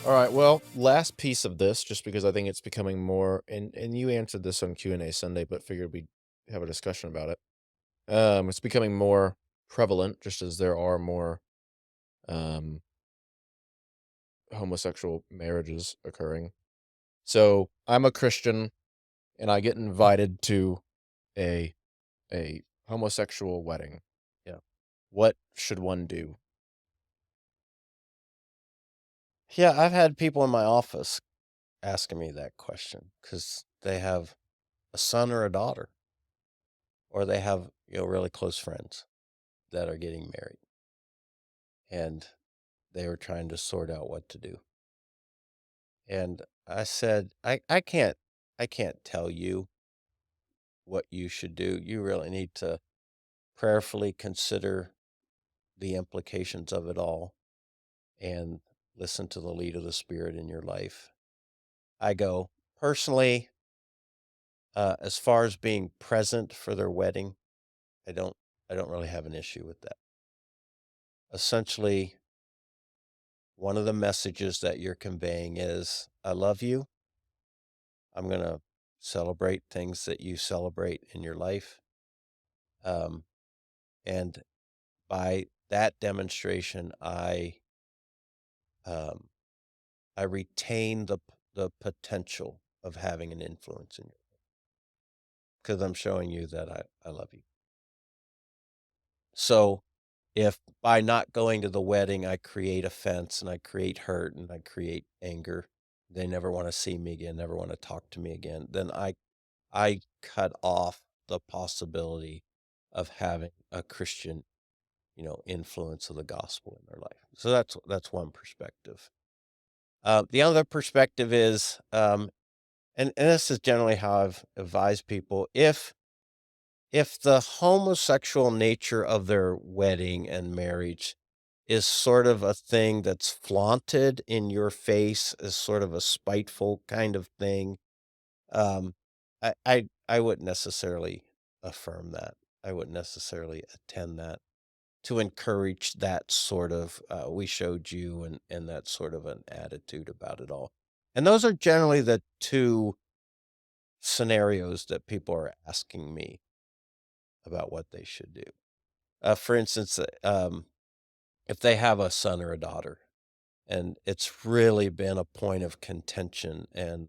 All right. Well, last piece of this, just because I think it's becoming more, and you answered this on Q&A Sunday, but figured we'd have a discussion about it. It's becoming more prevalent, just as there are more um, homosexual marriages occurring. So I'm a Christian, and I get invited to a a homosexual wedding. Yeah. What should one do? Yeah, I've had people in my office asking me that question because they have a son or a daughter, or they have, really close friends that are getting married, and they were trying to sort out what to do. And I said, I can't tell you what you should do. You really need to prayerfully consider the implications of it all and listen to the lead of the Spirit in your life. I go, personally, as far as being present for their wedding, I don't I don't really have an issue with that. Essentially, one of the messages that you're conveying is, I love you. I'm going to celebrate things that you celebrate in your life. Um, and by that demonstration, um, I retain the potential of having an influence in you because I'm showing you that I love you. So if by not going to the wedding, I create offense and I create hurt and I create anger, they never want to see me again, never want to talk to me again, then I cut off the possibility of having a Christian, influence of the gospel in their life. So that's one perspective. The other perspective is, and this is generally how I've advised people, if the homosexual nature of their wedding and marriage is sort of a thing that's flaunted in your face as sort of a spiteful kind of thing, um, I wouldn't necessarily affirm that. I wouldn't necessarily attend that to encourage that sort of "we showed you" and that sort of an attitude about it all. And those are generally the two scenarios that people are asking me about what they should do. For instance, if they have a son or a daughter, and it's really been a point of contention, and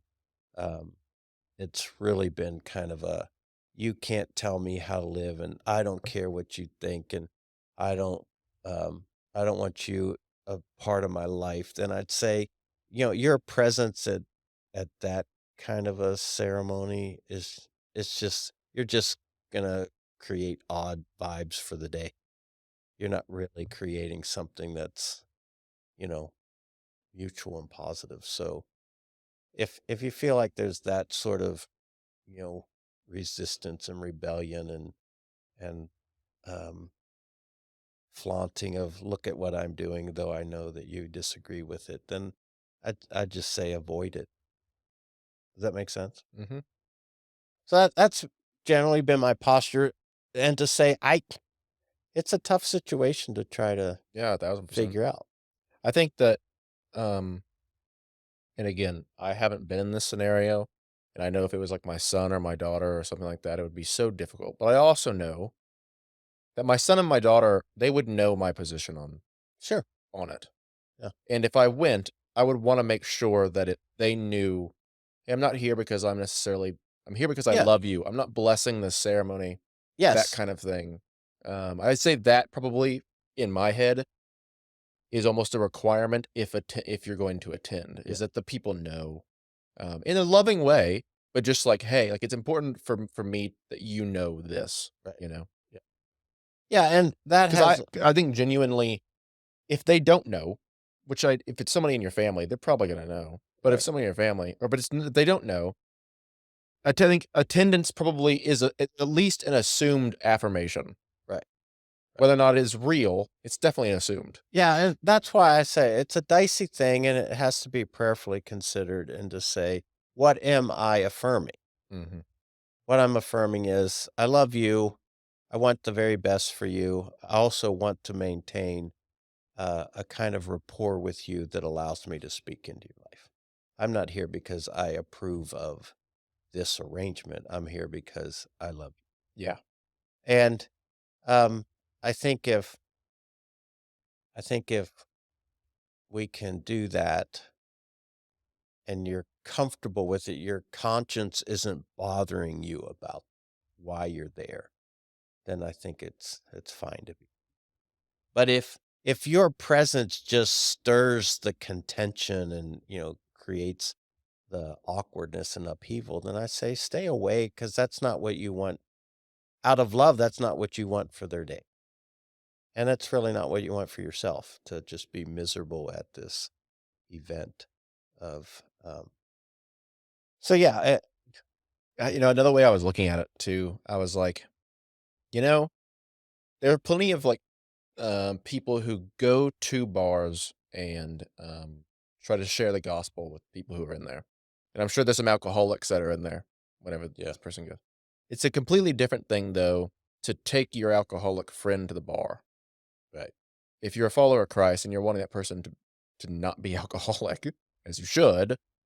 um, it's really been kind of a, you can't tell me how to live, and I don't care what you think, and I don't, um, I don't want you a part of my life. Then I'd say, your presence at that kind of a ceremony is, it's just, you're just gonna create odd vibes for the day. You're not really creating something that's, you know, mutual and positive. So if you feel like there's that sort of, you know, resistance and rebellion and um flaunting of look at what I'm doing, though I know that you disagree with it, then I'd just say avoid it. Does that make sense? Hmm. So that's generally been my posture. And to say it's a tough situation to try to Yeah, 1,000%. figure out. I think that, um, and again, I haven't been in this scenario, and I know if it was like my son or my daughter or something like that, it would be so difficult. But I also know that my son and my daughter, they would know my position Sure. on it. Yeah. And if I went, I would want to make sure that they knew, "Hey, I'm not here because I'm here because I Yeah. love you. I'm not blessing the ceremony," that Yes. kind of thing. I'd say that probably in my head is almost a requirement if you're going to attend, Yeah. is that the people know, in a loving way, but just like, "Hey, like, it's important for me that you know this," Right. you know? Yeah. Yeah, and that 'Cause I has I think genuinely, if they don't know, which if it's somebody in your family, they're probably gonna know, but if right. somebody in your family but they don't know, I think attendance probably is at least an assumed affirmation. Right. Right. Whether or not it is real, it's definitely assumed. Yeah, and that's why I say it's a dicey thing and it has to be prayerfully considered and to say, what am I affirming? Mhm. What I'm affirming is I love you. I want the very best for you. I also want to maintain a kind of rapport with you that allows me to speak into your life. I'm not here because I approve of this arrangement. I'm here because I love you. Yeah. And um, I think if we can do that and you're comfortable with it, your conscience isn't bothering you about why you're there, then I think it's fine to be. But if your presence just stirs the contention and, creates the awkwardness and upheaval, then I say stay away because that's not what you want. Out of love, that's not what you want for their day. And that's really not what you want for yourself to just be miserable at this event of so yeah, Another way I was looking at it too, I was like, you know, there are plenty of like people who go to bars and try to share the gospel with people who are in there. And I'm sure there's some alcoholics that are in there whenever yeah, this person goes. It's a completely different thing, though, to take your alcoholic friend to the bar. right. If you're a follower of Christ and you're wanting that person to not be alcoholic, as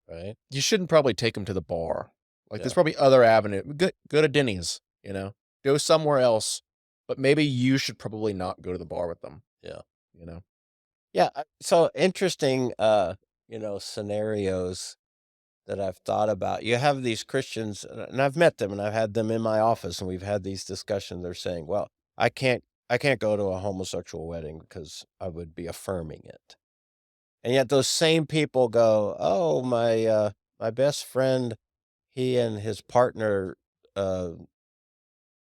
Right. you shouldn't probably take them to the bar. Like, there's Yeah. probably other avenue. Go to Denny's, go somewhere else, but maybe you should probably not go to the bar with them, Yeah. you know? Yeah. So interesting scenarios that I've thought about. You have these Christians, and I've met them, and I've had them in my office, and we've had these discussions. They're saying, "Well, I can't go to a homosexual wedding because I would be affirming it." And yet, those same people go, "Oh, my best friend, he and his partner, uh,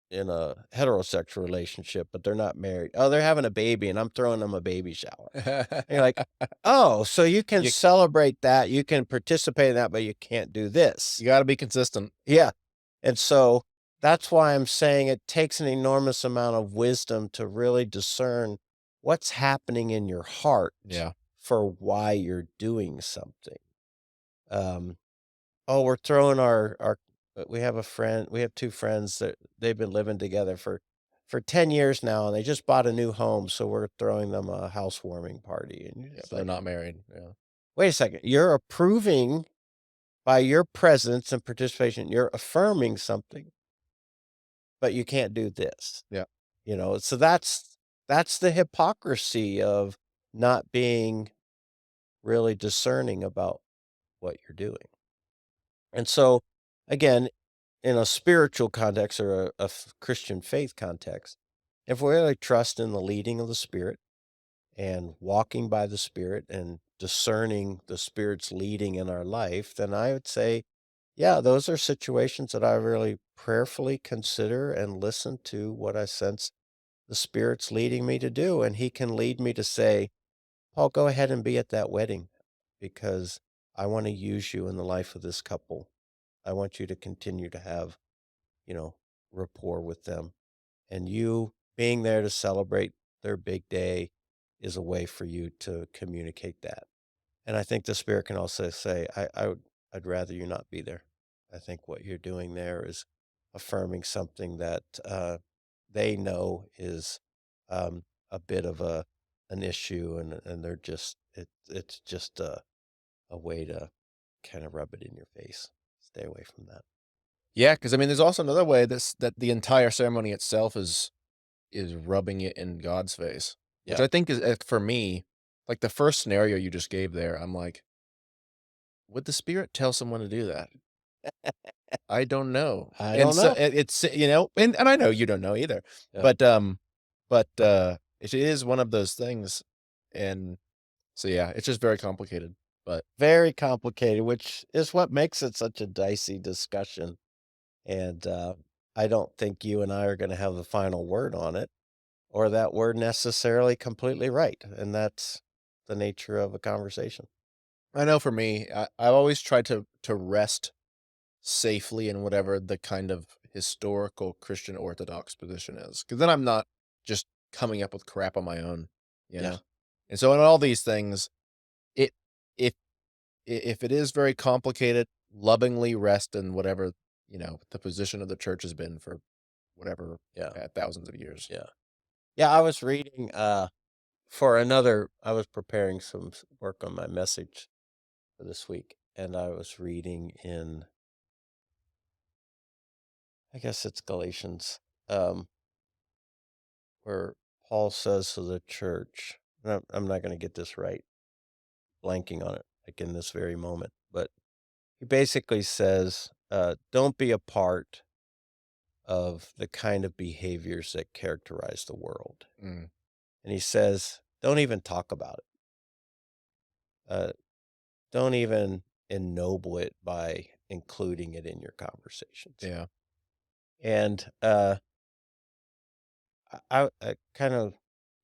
in a heterosexual relationship, but they're not married. Oh, they're having a baby, and I'm throwing them a baby shower." And you're like, "Oh, so you can You celebrate that, you can participate in that, but you can't do this." you gotta be consistent. Yeah, and so that's why I'm saying it takes an enormous amount of wisdom to really discern what's happening in your heart Yeah. for why you're doing something. Um, oh, we're throwing our we have 2 friends that they've been living together for 10 years now, and they just bought a new home, so we're throwing them a housewarming party, and you're Yeah, just but they're like, not married, yeah. "Wait a second, you're approving by your presence and participation, you're affirming something, but you can't do this." Yeah. So that's the hypocrisy of not being really discerning about what you're doing. And so, again, in a spiritual context or a Christian faith context, if we really trust in the leading of the Spirit and walking by the Spirit and discerning the Spirit's leading in our life, then I would say, yeah, those are situations that I really prayerfully consider and listen to what I sense the Spirit's leading me to do. And He can lead me to say, Paul, go ahead and be at that wedding because I want to use you in the life of this couple. I want you to continue to have, you know, rapport with them. And you being there to celebrate their big day is a way for you to communicate that. And I think the Spirit can also say, I'd rather you not be there. I think what you're doing there is affirming something that they know is a bit of an issue, and they're just it's just a way to kind of rub it in your face. Stay away from that. Yeah, because I mean, there's also another way that the entire ceremony itself is rubbing it in God's face, which Yeah, I think is, for me, like, the first scenario you just gave there, I'm like, "Would the Spirit tell someone to do that?" I don't know. I And don't so know. and I know you don't know either, Yeah, but it is one of those things, and so, yeah, it's just very complicated, but very complicated, which is what makes it such a dicey discussion. And I don't think you and I are going to have the final word on it, or that we're necessarily completely right. And that's the nature of a conversation. I know for me, I've always tried to rest safely in whatever the kind of historical Christian Orthodox position is, because then I'm not just coming up with crap on my own, you Yeah. know? And so in all these things, it if if it is very complicated, lovingly rest in whatever, the position of the church has been for whatever, Yeah. thousands of years. Yeah. Yeah. I was reading for another I was preparing some work on my message for this week, and I was reading in, I guess it's Galatians, um, where Paul says to the church, and I'm not going to get this right, blanking on it, like in this very moment, but he basically says, don't be a part of the kind of behaviors that characterize the world. Mm, And he says, don't even talk about it. Don't even ennoble it by including it in your conversations. yeah. And I kind of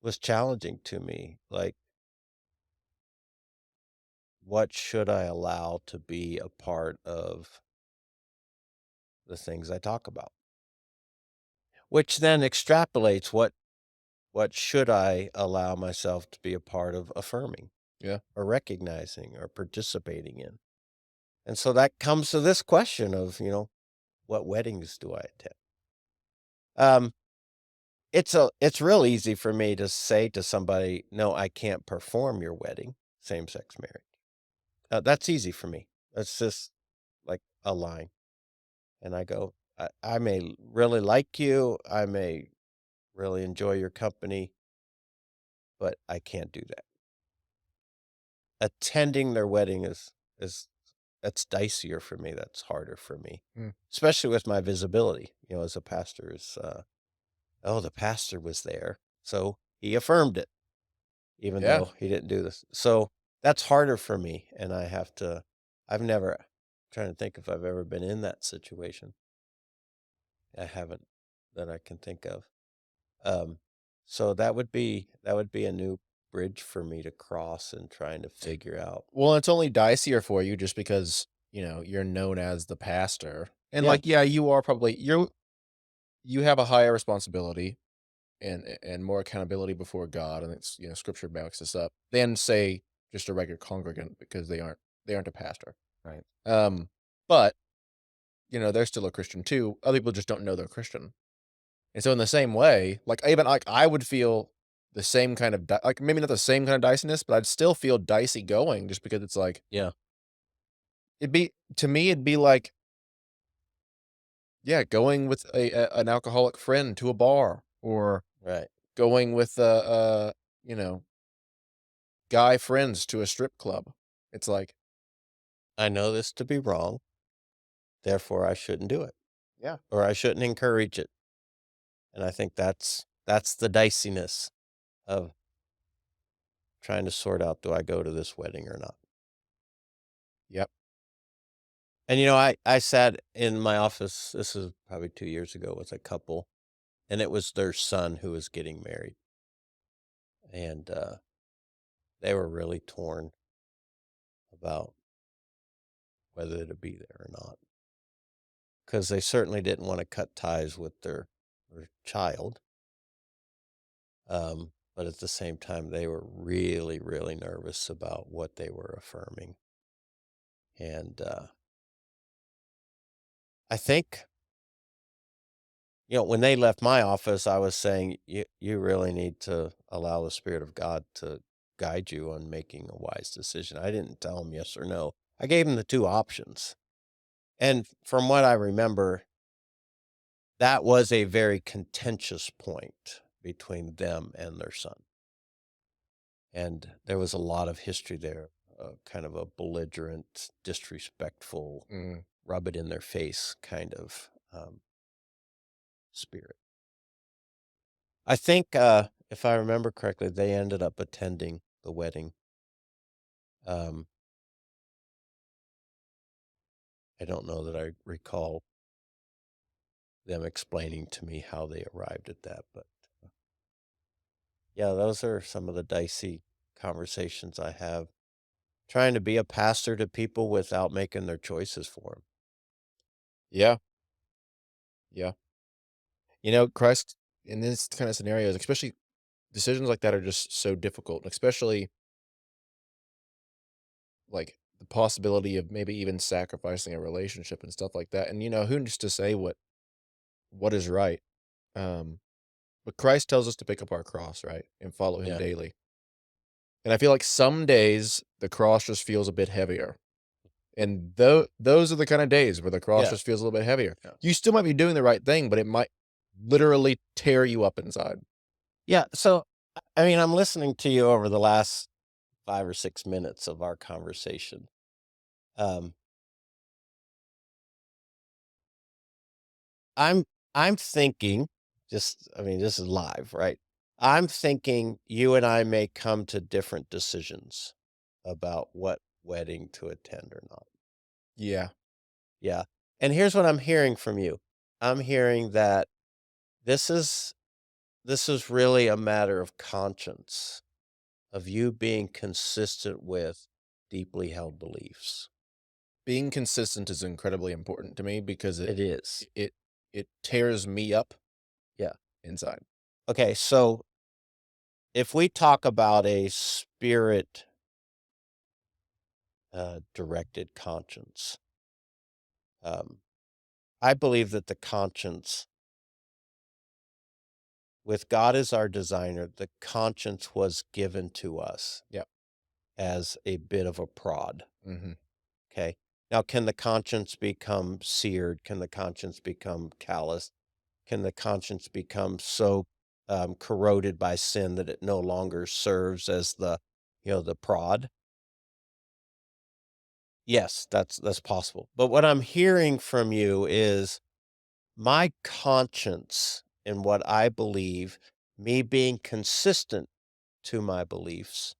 was challenging to me, like, what should I allow to be a part of the things I talk about? Which then extrapolates what should I allow myself to be a part of affirming Yeah. or recognizing or participating in? And so that comes to this question of, what weddings do I attend? Um, it's real easy for me to say to somebody, "No, I can't perform your wedding," same-sex marriage. That's easy for me. That's just like a line. And I go, I may really like you, I may really enjoy your company, but I can't do that. Attending their wedding is that's dicier for me, that's harder for me, Mm, especially with my visibility, as a pastor is, "Oh, the pastor was there, so he affirmed it, even yeah. though he didn't do this." So, that's harder for me, and I've never trying to think if I've ever been in that situation. I haven't that I can think of. Um, so that would be a new bridge for me to cross and trying to figure out. Well, it's only dicier for you just because, you're known as the pastor. And, Yeah, like, yeah, you are probably you have a higher responsibility and more accountability before God, and it's, scripture backs this up, than, say, just a regular congregant because they aren't a pastor. right. But, they're still a Christian too. Other people just don't know they're Christian. And so in the same way, like, even, like, I would feel the same kind of like, maybe not the same kind of diciness, but I'd still feel dicey going just because it's like Yeah, it'd be like, yeah, going with an alcoholic friend to a bar or right. going with, you know, guy friends to a strip club. It's like, I know this to be wrong, therefore I shouldn't do it, yeah, or I shouldn't encourage it. And I think that's the diciness of trying to sort out, do I go to this wedding or not? yep, And, I sat in my office, this is probably 2 years ago, with a couple, and it was their son who was getting married, and, they were really torn about whether to be there or not, because they certainly didn't wanna cut ties with their child, but at the same time, they were really, really nervous about what they were affirming, and, I think, when they left my office, I was saying, you really need to allow the Spirit of God to guide you on making a wise decision." I didn't tell them yes or no. I gave them the 2 options. And from what I remember, that was a very contentious point between them and their son. And there was a lot of history there, kind of a belligerent, disrespectful, mhm, rub it in their face kind of spirit. I think, if I remember correctly, they ended up attending the wedding. Um, I don't know that I recall them explaining to me how they arrived at that, but yeah, those are some of the dicey conversations I have trying to be a pastor to people without making their choices for them. yeah, yeah. Christ in this kind of scenarios, especially decisions like that are just so difficult, especially, like, the possibility of maybe even sacrificing a relationship and stuff like that, and, who's to say what is right? Um, but Christ tells us to pick up our cross, right, and follow him Yeah. daily. And I feel like some days the cross just feels a bit heavier. And those are the kinda days where the cross Yeah, just feels a little bit heavier. yeah. You still might be doing the right thing, but it might literally tear you up inside. Yeah, so, I mean, I'm listening to you over the last 5 or 6 minutes of our conversation. Um, I'm I'm thinking, just I mean, this is live, right? I'm thinking you and I may come to different decisions about what wedding to attend or not. Yeah. Yeah, and here's what I'm hearing from you. I'm hearing that this is this is really a matter of conscience, of you being consistent with deeply held beliefs. Being consistent is incredibly important to me because It is. it it tears me up Yeah. inside. Okay, so if we talk about a spirit directed conscience, um, I believe that the conscience, with God as our designer, the conscience was given to us Yeah. as a bit of a prod. Mhm. Okay. Now, can the conscience become seared? Can the conscience become callous? Can the conscience become so corroded by sin that it no longer serves as the prod? Yes, that's possible. But what I'm hearing from you is my conscience and what I believe, me being consistent to my beliefs,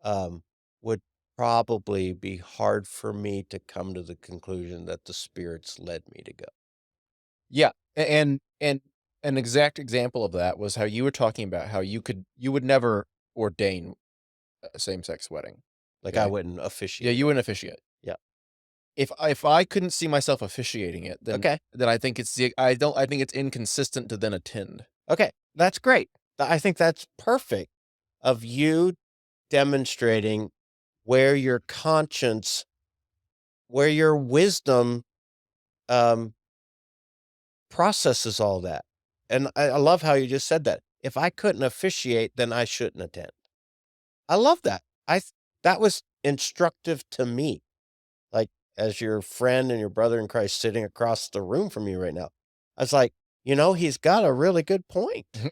um, would probably be hard for me to come to the conclusion that the spirits led me to go. Yeah, and an exact example of that was how you were talking about how you would never ordain a same-sex wedding, Like I okay? wouldn't Yeah, officiate you it. wouldn't officiate. Yeah. If I couldn't see myself officiating it, Okay. then I think it's inconsistent to then attend. Okay. That's great. I think that's perfect of you demonstrating where your conscience, where your wisdom um, processes all that. And I love how you just said that. If I couldn't officiate, then I shouldn't attend. I love that. That was instructive to me. Like, as your friend and your brother in Christ sitting across the room from you right now, I was like, he's got a really good point Mhm.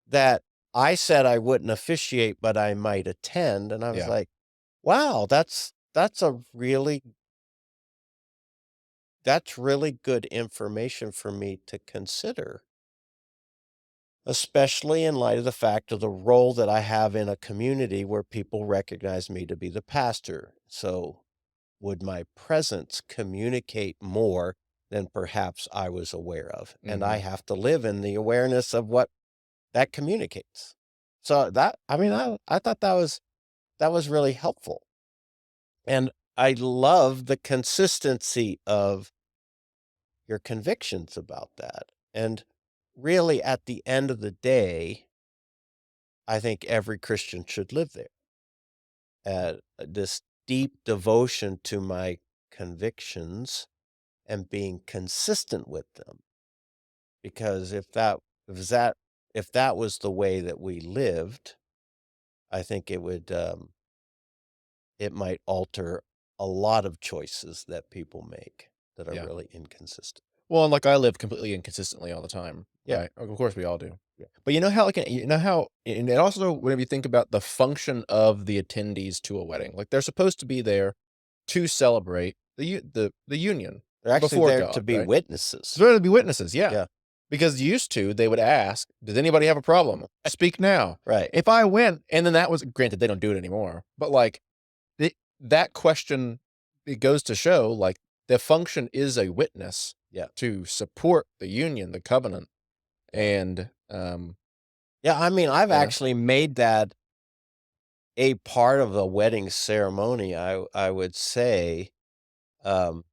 that I said I wouldn't officiate, but I might attend. And I was Yeah, like, wow, that's really good information for me to consider, especially in light of the fact of the role that I have in a community where people recognize me to be the pastor. So, would my presence communicate more than perhaps I was aware of? And I mhm, have to live in the awareness of what that communicates. So that I mean, I thought that was really helpful. And I love the consistency of your convictions about that. And really, at the end of the day, I think every Christian should live there. This deep devotion to my convictions and being consistent with them. Because if that if that was the way that we lived, I think it might alter a lot of choices that people make that are yeah. really inconsistent. Well, and, like, I live completely inconsistently all the time, Yeah, right? Of course, we all do. yeah. But you know how, like, you know how and it also whenever you think about the function of the attendees to a wedding, like, they're supposed to be there to celebrate the union They're actually before there to God, be right? witnesses. So there to be witnesses, yeah. Yeah, Because used to, they would ask, "Does anybody have a problem? Speak now." right. If I went and then that was granted, they don't do it anymore, but, like, that question, it goes to show, like, the function is a witness Yeah, to support the union, the covenant, yeah. and, Yeah, I mean, I've you know actually made that a part of the wedding ceremony, I would say, um,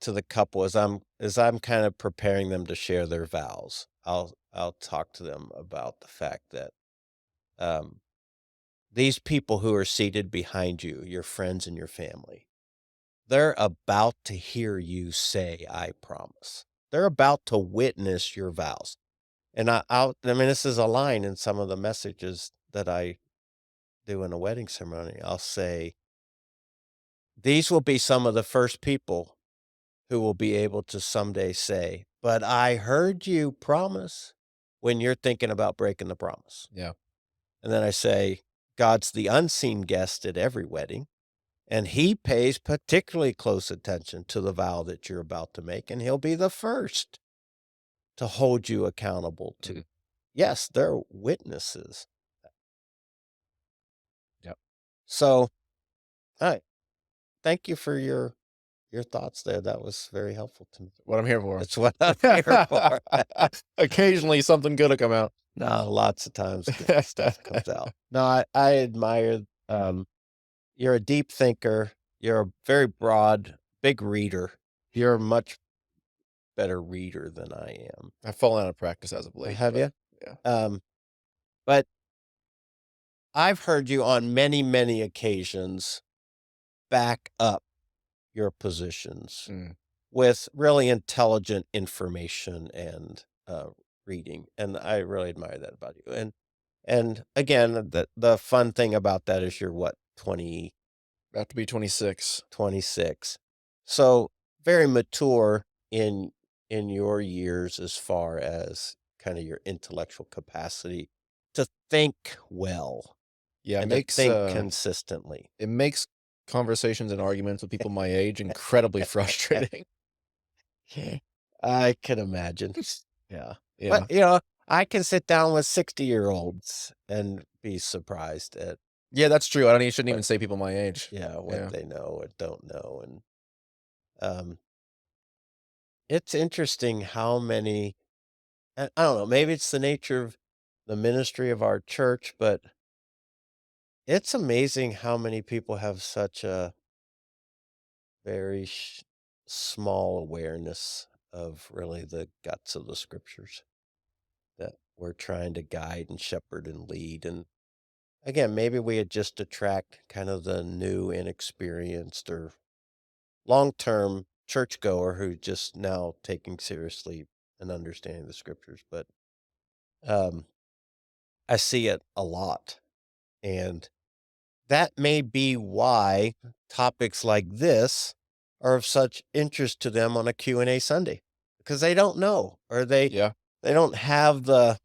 to the couple as I'm kind of preparing them to share their vows. I'll talk to them about the fact that, um, these people who are seated behind you, your friends and your family, they're about to hear you say, "I promise." They're about to witness your vows. And I mean, this is a line in some of the messages that I doing a wedding ceremony, I'll say, "These will be some of the first people who will be able to someday say, 'But I heard you promise,' when you're thinking about breaking the promise." Yeah. And then I say, "God's the unseen guest at every wedding, and he pays particularly close attention to the vow that you're about to make, and he'll be the first to hold you accountable to." Mhm. Yes, they're witnesses. Yep. So, I thank you for your thoughts there. That was very helpful to me. What I'm here for. That's what I'm here for. Occasionally, something good will come out. No, lots of times good stuff comes out. No, I admire, you're a deep thinker. You're a very broad, big reader. You're a much better reader than I am. I've fallen out of practice as of late, Have but you? yeah. Um, but I've heard you on many, many occasions back up your positions Mm. with really intelligent information and, reading, and I really admire that about you, and again, the fun thing about that is you're what, 20, About to be 26. 26, so very mature in your years as far as kinda your intellectual capacity to think well Yeah, and to think consistently. it makes conversations and arguments with people my age incredibly frustrating. I can imagine. Yeah. But, Yeah. I can sit down with 60-year-olds and be surprised at Yeah, that's true. I shouldn't what even say people my age. what Yeah. they know and don't know, and, um, it's interesting how many I don't know, maybe it's the nature of the ministry of our church, but it's amazing how many people have such a very small awareness of really the guts of the scriptures that we're trying to guide and shepherd and lead. And again, maybe we had just attract kind of the new, inexperienced, or long term churchgoer who just now taking seriously and understanding the scriptures. But um, I see it a lot. And that may be why topics like this are of such interest to them on a Q&A Sunday, because they don't know, or Yeah. they don't have the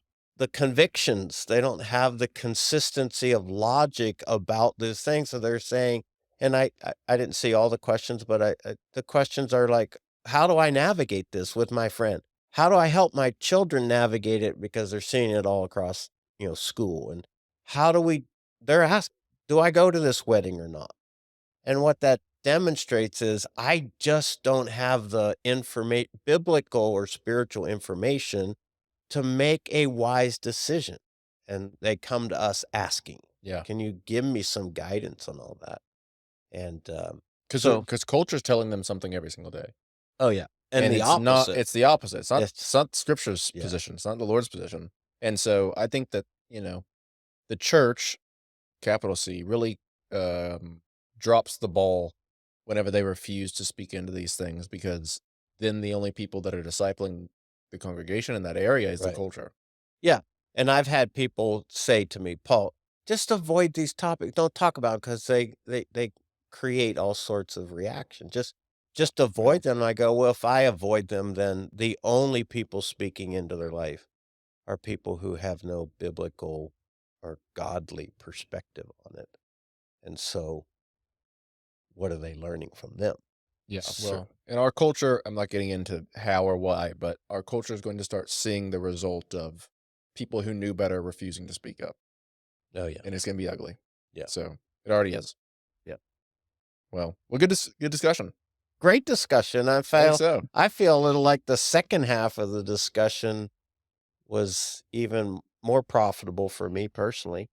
convictions, they don't have the consistency of logic about this thing, so they're saying, and I didn't see all the questions, but the questions are like, "How do I navigate this with my friend? How do I help my children navigate it?" Because they're seeing it all across, school, and how do we they're asking, "Do I go to this wedding or not?" And what that demonstrates is I just don't have the biblical or spiritual information to make a wise decision. And they come to us asking, Yeah. "Can you give me some guidance on all that?" And Because so, culture's telling them something every single day. oh yeah, and And the it's opposite. the opposite. It's It's not Scripture's yeah, position, it's not the Lord's position. And so I think that, the church, capital C, really, um, drops the ball whenever they refuse to speak into these things because then the only people that are discipling the congregation in that area is the right. culture. Yeah, and I've had people say to me, "Paul, just avoid these topics. Don't talk about because they create all sorts of reaction. Just Yeah. avoid them." And I go, "Well, if I avoid them, then the only people speaking into their life are people who have no biblical or godly perspective on it. And so, what are they learning from them?" Yeah, Sir. well, in our culture, I'm not getting into how or why, but our culture is going to start seeing the result of people who knew better refusing to speak up, Oh yeah, and it's gonna be ugly. yeah, So, it already is. yeah. Well, good discussion. Great discussion. I think so. I feel a little like the second half of the discussion was even more profitable for me personally,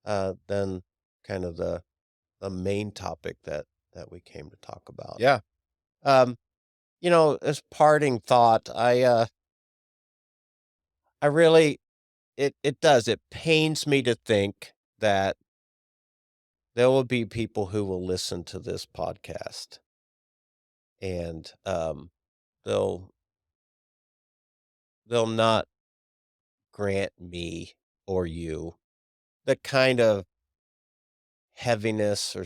than kind of the main topic that we came to talk about. Yeah, Um, as parting thought, I really it does. It pains me to think that there will be people who will listen to this podcast and they'll they'll not grant me or you the kind of heaviness or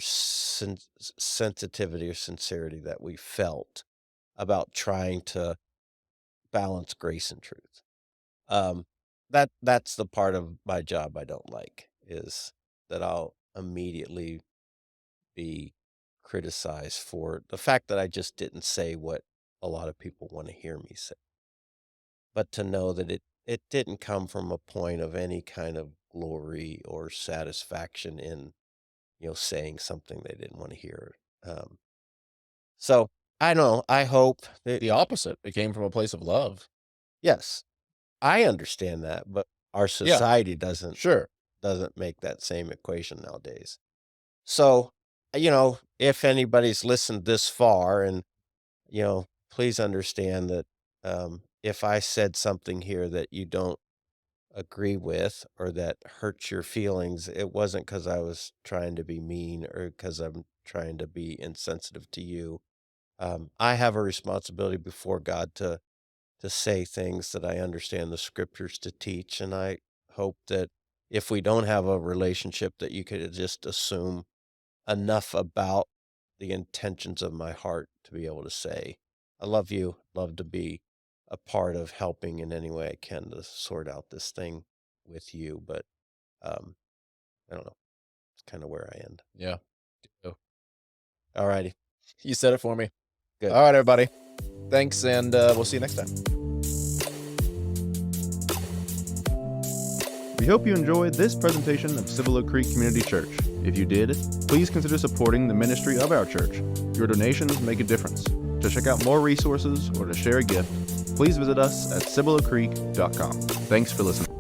sensitivity or sincerity that we felt about trying to balance grace and truth. Um, that's the part of my job I don't like, is that I'll immediately be criticized for the fact that I just didn't say what a lot of people want to hear me say. But to know that it didn't come from a point of any kind of glory or satisfaction in, saying something they didn't want to hear. Um, so I know, I hope that, The opposite. It came from a place of love. yes, I understand that, but our Yeah, society doesn't sure. make that same equation nowadays. So, if anybody's listened this far, and, please understand that, if I said something here that you don't agree with or that hurts your feelings, it wasn't because I was trying to be mean or because I'm trying to be insensitive to you. I have a responsibility before God to say things that I understand the scriptures to teach, and I hope that if we don't have a relationship, that you could just assume enough about the intentions of my heart to be able to say, I love you, love to be a part of helping in any way I can to sort out this thing with you. But um, I don't know. It's kind of where I end. Yeah. Oh, All righty. you said it for me. Good. All right, everybody. Thanks, and we'll see you next time. We hope you enjoyed this presentation of Cibolo Creek Community Church. If you did, please consider supporting the ministry of our church. Your donations make a difference. To check out more resources or to share a gift, please visit us at cibolocreek.com. Thanks for listening.